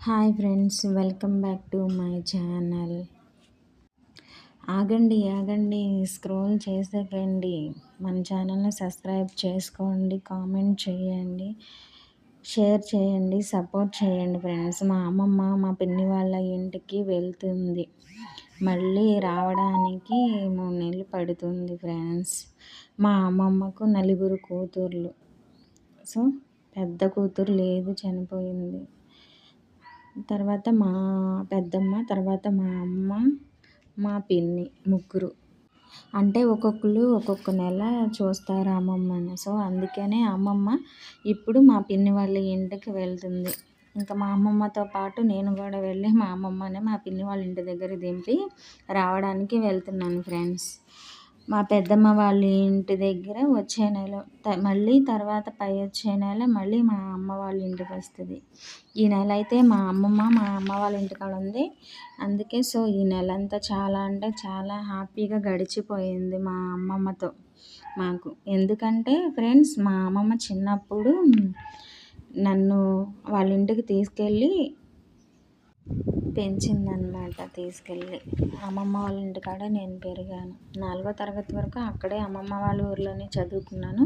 Hi friends, welcome back to my channel. ఆగండి ఆగండి, scroll చేసేకండి. మన ఛానల్ని సబ్స్క్రైబ్ చేసుకోండి, కామెంట్ చేయండి, షేర్ చేయండి, సపోర్ట్ చేయండి ఫ్రెండ్స్. మా అమ్మమ్మ మా పిన్ని వాళ్ళ ఇంటికి వెళ్తుంది. మళ్ళీ రావడానికి 3 నెలలు పడుతుంది ఫ్రెండ్స్. మా అమ్మమ్మకు 4 కూతుర్లు. సో పెద్ద కూతురు లేదు, చనిపోయింది. తర్వాత మా పెద్దమ్మ, తర్వాత మా అమ్మ, మా పిన్ని, ముగ్గురు. అంటే ఒక్కొక్కరు ఒక్కొక్క నెల చూస్తారు అమ్మమ్మని. సో అందుకనే అమ్మమ్మ ఇప్పుడు మా పిన్ని వాళ్ళ ఇంటికి వెళ్తుంది. ఇంకా మా అమ్మమ్మతో పాటు నేను కూడా వెళ్ళి మా అమ్మమ్మని మా పిన్ని వాళ్ళ ఇంటి దగ్గర దింపి రావడానికి వెళ్తున్నాను ఫ్రెండ్స్. మా పెద్దమ్మ వాళ్ళ ఇంటి దగ్గర వచ్చే నెల మళ్ళీ తర్వాత పై వచ్చే నెల మళ్ళీ మా అమ్మ వాళ్ళ ఇంటికి వస్తుంది. ఈ నెల అయితే మా అమ్మ వాళ్ళ ఇంటికాడ ఉంది. అందుకే సో ఈ నెల అంతా చాలా అంటే చాలా హ్యాపీగా గడిచిపోయింది మా అమ్మమ్మతో మాకు. ఎందుకంటే ఫ్రెండ్స్, మా అమ్మమ్మ చిన్నప్పుడు నన్ను వాళ్ళ ఇంటికి తీసుకెళ్ళి పెంచిందనమాట. తీసుకెళ్ళి అమ్మమ్మ వాళ్ళ ఇంటికాడ నేను పెరిగాను. 4వ తరగతి వరకు అక్కడే అమ్మమ్మ వాళ్ళ ఊర్లోనే చదువుకున్నాను.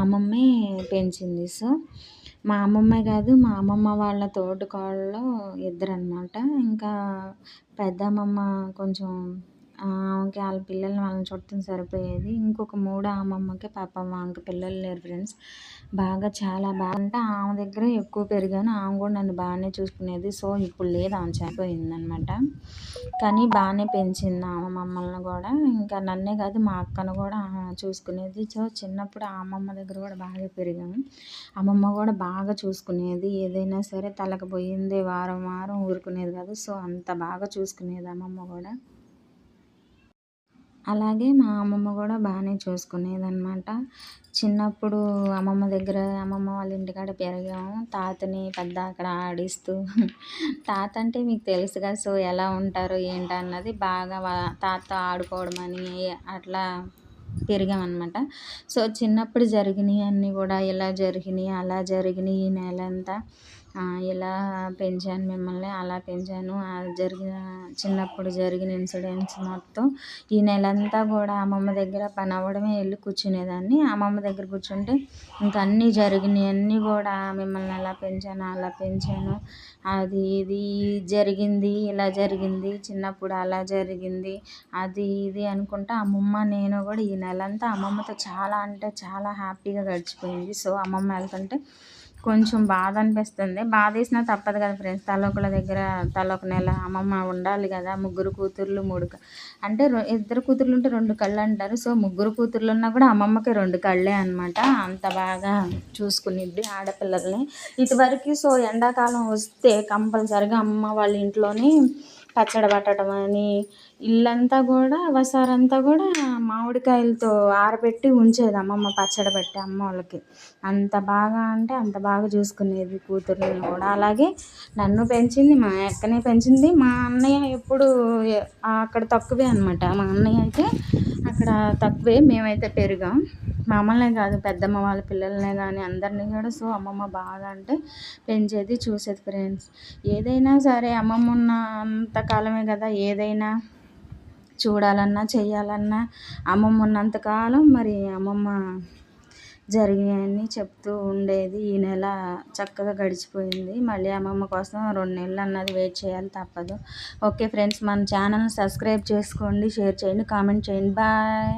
అమ్మమ్మే పెంచింది. సో మా అమ్మమ్మే కాదు, మా అమ్మమ్మ వాళ్ళ తోటికోడళ్ళు 2 అనమాట. ఇంకా పెద్ద అమ్మమ్మ కొంచెం ఆమెకి వాళ్ళ పిల్లల్ని వాళ్ళని చూడటం సరిపోయేది. ఇంకొక 3 అమ్మమ్మకి పాపం ఆమెకి పిల్లలు లేరు ఫ్రెండ్స్. చాలా బాగా అంటే ఆమె దగ్గర ఎక్కువ పెరిగాను. ఆమె కూడా నన్ను బాగానే చూసుకునేది. సో ఇప్పుడు లేదు, ఆమె చనిపోయిందనమాట. కానీ బాగానే పెంచింది ఆమె మమ్మల్ని కూడా. ఇంకా నన్నే కాదు మా అక్కను కూడా చూసుకునేది. సో చిన్నప్పుడు ఆ అమ్మమ్మ దగ్గర కూడా బాగా పెరిగాము. అమ్మమ్మ కూడా బాగా చూసుకునేది. ఏదైనా సరే తలకు పోయింది వారం ఊరుకునేది కాదు. సో అంత బాగా చూసుకునేది అమ్మమ్మ కూడా. అలాగే మా అమ్మమ్మ కూడా బాగానే చూసుకునేదన్నమాట. చిన్నప్పుడు అమ్మమ్మ వాళ్ళ ఇంటికాడ పెరిగాము. తాతని అక్కడ ఆడిస్తూ తాత అంటే మీకు తెలుసుగా, సో ఎలా ఉంటారు ఏంటన్నది బాగా తాతతో ఆడుకోవడం అని అట్లా పెరిగామన్నమాట. సో చిన్నప్పుడు జరిగినవి అన్నీ కూడా ఇలా జరిగినాయి, అలా జరిగినాయి, ఈ నెలంతా ఇలా పెంచాను మిమ్మల్ని, అలా పెంచాను, చిన్నప్పుడు జరిగిన ఇన్సిడెంట్స్ మొత్తం ఈ నెలంతా కూడా అమ్మమ్మ దగ్గర పని అవ్వడమే వెళ్ళి కూర్చునేదాన్ని. అమ్మమ్మ దగ్గర కూర్చుంటే ఇంకా అన్నీ జరిగినాయి, అన్నీ కూడా మిమ్మల్ని ఎలా పెంచాను, అలా పెంచాను, అది ఇది జరిగింది, ఇలా జరిగింది, చిన్నప్పుడు అలా జరిగింది, అది ఇది అనుకుంటా అమ్మమ్మ నేను కూడా ఈ నెలంతా అమ్మమ్మతో చాలా అంటే చాలా హ్యాపీగా గడిచిపోయింది. సో అమ్మమ్మ వెళ్తుంటే కొంచెం బాధ అనిపిస్తుంది. బాధ వేసినా తప్పదు కదా ఫ్రెండ్స్. తలొకళ్ళ దగ్గర తలొక నెల అమ్మమ్మ ఉండాలి కదా. 3 కూతుర్లు 3 అంటే 2 కూతుర్లు ఉంటే 2 కళ్ళు అంటారు. సో 3 కూతుర్లు ఉన్నా కూడా అమ్మమ్మకి 2 కళ్ళే అనమాట. అంత బాగా చూసుకునిద్ది ఆడపిల్లల్ని. ఇటువరకు సో ఎండాకాలం వస్తే కంపల్సరిగా అమ్మ వాళ్ళ ఇంట్లోనే పచ్చడి పట్టడం అని, ఇల్లంతా కూడా అవసరంతా కూడా మామిడికాయలతో ఆరబెట్టి ఉంచేది అమ్మమ్మ, పచ్చడి పెట్టి అమ్మ వాళ్ళకి. అంత బాగా అంటే అంత బాగా చూసుకునేది కూతుర్లను కూడా. అలాగే నన్ను పెంచింది, మా అక్కనే పెంచింది. మా అన్నయ్య ఎప్పుడు అక్కడ తక్కువే అనమాట. మా అన్నయ్య అయితే అక్కడ తక్కువే, మేమైతే పెరిగాం. మమ్మల్నే కాదు పెద్దమ్మ వాళ్ళ పిల్లలనే కానీ అందరినీ కూడా. సో అమ్మమ్మ బాగా అంటే పెంచేది, చూసేది ఫ్రెండ్స్. ఏదైనా సరే అమ్మమ్మ ఉన్న అంతకాలమే కదా ఏదైనా చూడాలన్నా చేయాలన్నా. అమ్మమ్మ ఉన్నంతకాలం మరి అమ్మమ్మ జరిగినవన్నీ చెప్తూ ఉండేది. ఈ నెల చక్కగా గడిచిపోయింది. మళ్ళీ అమ్మమ్మ కోసం 2 నెలలు అన్నది వెయిట్ చేయాలి, తప్పదు. ఓకే ఫ్రెండ్స్, మన ఛానల్ని సబ్స్క్రైబ్ చేసుకోండి, షేర్ చేయండి, కామెంట్ చేయండి. బాయ్.